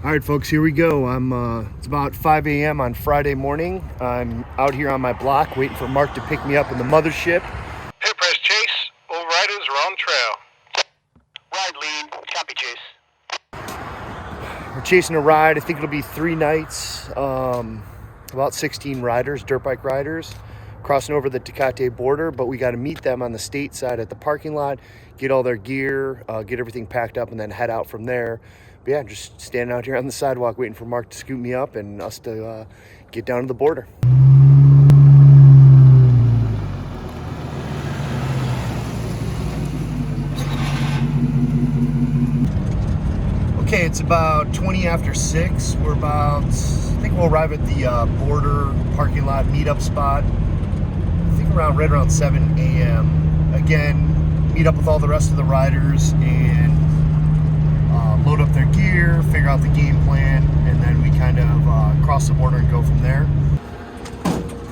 All right, folks, here we go. It's about 5 a.m. on Friday morning. I'm out here on my block waiting for Mark to pick me up in the mothership. Hey, press Chase. All riders are on trail. Ride lead. Copy, Chase. We're chasing a ride. I think it'll be 3 nights. About 16 riders, dirt bike riders, crossing over the Tecate border, but we got to meet them on the state side at the parking lot, get all their gear, get everything packed up, and then head out from there. But yeah, just standing out here on the sidewalk waiting for Mark to scoop me up and us to get down to the border. Okay, it's about 20 after 6. We're about, I think we'll arrive at the border parking lot meetup spot. I think right around 7 a.m. Again, meet up with all the rest of the riders and load up their gear, figure out the game plan, and then we kind of cross the border and go from there.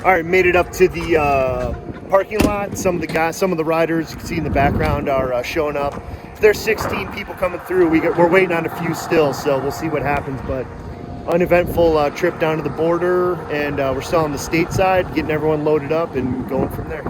All right, made it up to the parking lot. Some of the riders you can see in the background are showing up. There's 16 people coming through. We're waiting on a few still, so we'll see what happens. But uneventful trip down to the border, and we're still on the state side, getting everyone loaded up and going from there.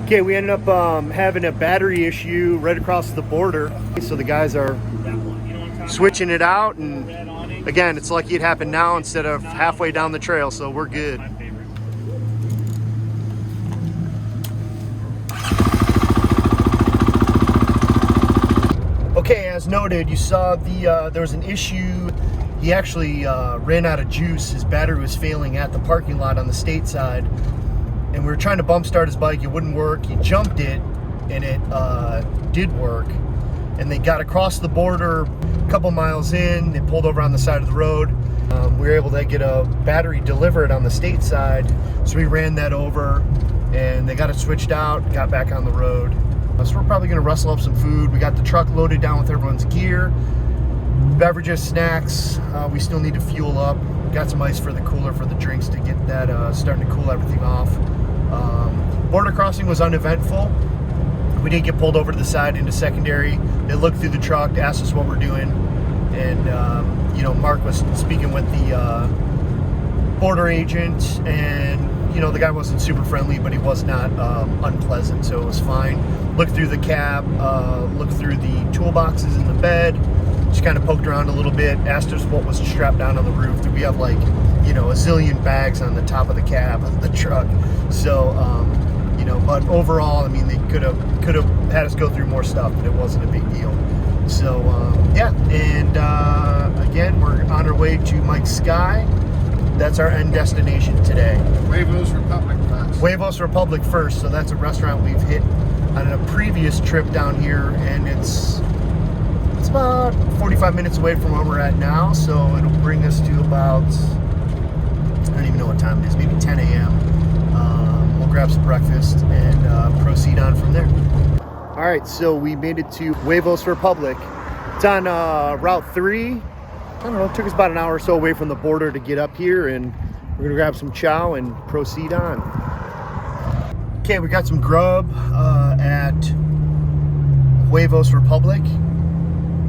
Okay, we ended up having a battery issue right across the border. So the guys are switching it out, and again, it's lucky it happened now instead of halfway down the trail, so we're good. Okay, as noted, you saw there was an issue. He actually ran out of juice. His battery was failing at the parking lot on the state side. And we were trying to bump start his bike, it wouldn't work. He jumped it, and it did work. And they got across the border a couple miles in, they pulled over on the side of the road. We were able to get a battery delivered on the state side, so we ran that over, and they got it switched out, got back on the road. So we're probably gonna rustle up some food. We got the truck loaded down with everyone's gear, beverages, snacks. We still need to fuel up. Got some ice for the cooler for the drinks to get that starting to cool everything off. Border crossing was uneventful. We did get pulled over to the side into secondary. They looked through the truck, asked us what we're doing, and Mark was speaking with the border agent, and the guy wasn't super friendly, but he was not unpleasant, so it was fine. Looked through the cab, looked through the toolboxes in the bed, just kind of poked around a little bit, asked us what was strapped down on the roof. Did we have a zillion bags on the top of the cab of the truck? So but overall, I mean, they could have had us go through more stuff, but it wasn't a big deal. So yeah, and again, we're on our way to Mikes Sky. That's our end destination today. Huevos Republic first. Huevos Republic first. So that's a restaurant we've hit on a previous trip down here, and it's about 45 minutes away from where we're at now. So it'll bring us to about, I don't even know what time it is, maybe 10 a.m. We'll grab some breakfast and proceed on from there. All right, so we made it to Huevos Republic. It's on Route 3. I don't know, it took us about an hour or so away from the border to get up here, and we're gonna grab some chow and proceed on. Okay, we got some grub at Huevos Republic,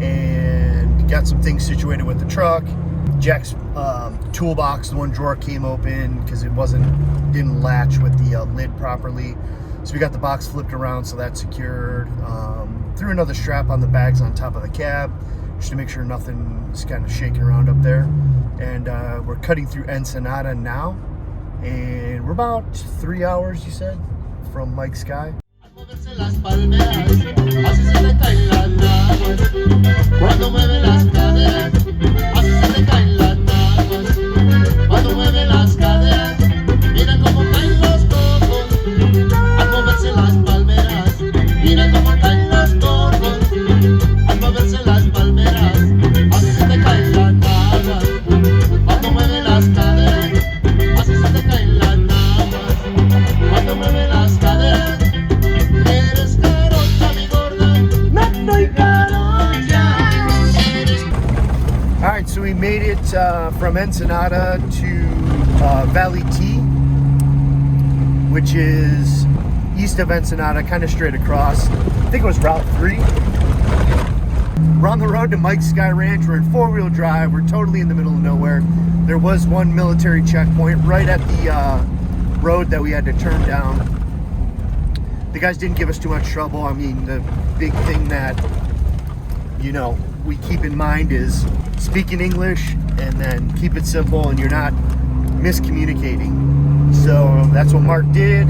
and got some things situated with the truck. Jack's toolbox, the one drawer came open because it didn't latch with the lid properly. So we got the box flipped around, so that's secured. Threw another strap on the bags on top of the cab, just to make sure nothing's kind of shaking around up there. And we're cutting through Ensenada now, and we're about 3 hours, you said, from Mikes Sky. All right, so we made it from Ensenada to Valley T, which is east of Ensenada, kind of straight across. I think it was Route 3. We're on the road to Mikes Sky Rancho. We're in four-wheel drive. We're totally in the middle of nowhere. There was one military checkpoint right at the road that we had to turn down. The guys didn't give us too much trouble. I mean, the big thing that, you know, we keep in mind is speaking English and then keep it simple and you're not miscommunicating. So that's what Mark did.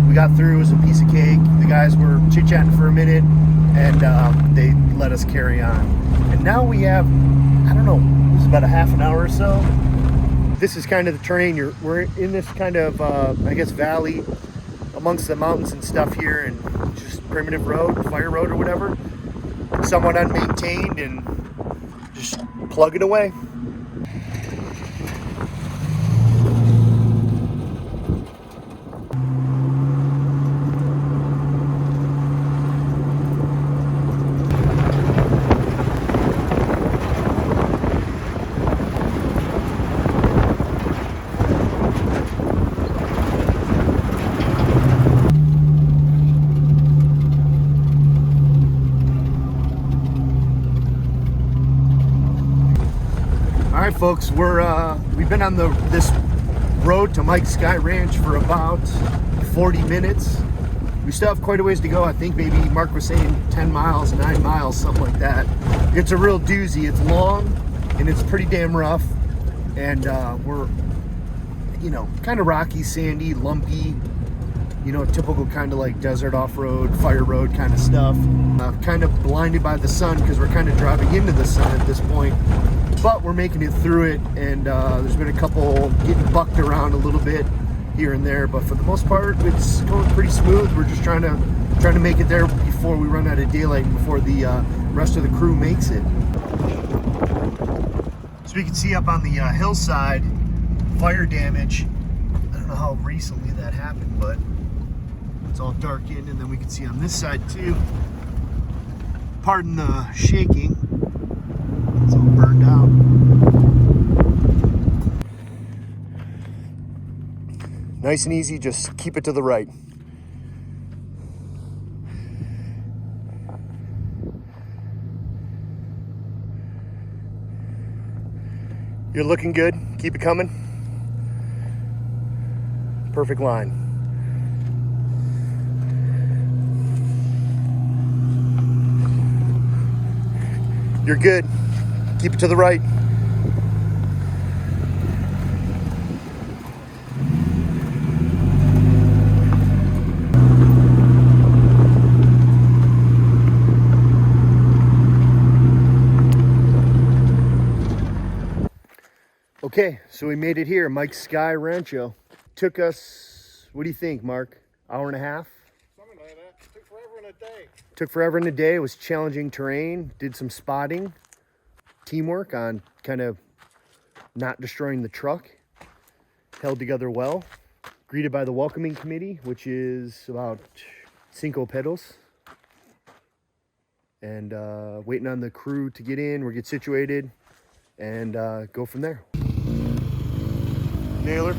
We got through. It was a piece of cake. The guys were chit-chatting for a minute and they let us carry on. And now we have, I don't know, it's about a half an hour or so. This is kind of the terrain. We're in this kind of, I guess, valley amongst the mountains and stuff here, and just primitive road, fire road or whatever, somewhat unmaintained, and just plug it away. All right, folks, we've been on this road to Mikes Sky Ranch for about 40 minutes. We still have quite a ways to go. I think maybe Mark was saying 10 miles, 9 miles, something like that. It's a real doozy. It's long and it's pretty damn rough. And we're, you know, kind of rocky, sandy, lumpy, you know, typical kind of like desert off-road, fire road kind of stuff. Kind of blinded by the sun because we're kind of driving into the sun at this point. But we're making it through it, and there's been a couple getting bucked around a little bit here and there, but for the most part, it's going pretty smooth. We're just trying to make it there before we run out of daylight and before the rest of the crew makes it. So we can see up on the hillside, fire damage. I don't know how recently that happened, but it's all darkened, and then we can see on this side too. Pardon the shaking. It's all burned out. Nice and easy, just keep it to the right. You're looking good. Keep it coming. Perfect line. You're good. Keep it to the right. Okay, so we made it here, Mikes Sky Rancho. Took us, what do you think, Mark? Hour and a half? Something like that. Took forever and a day. Took forever and a day. It was challenging terrain. Did some spotting. Teamwork on kind of not destroying the truck. Held together well. Greeted by the welcoming committee, which is about 5 pedals. And waiting on the crew to get in, or get situated, and go from there. Nailer.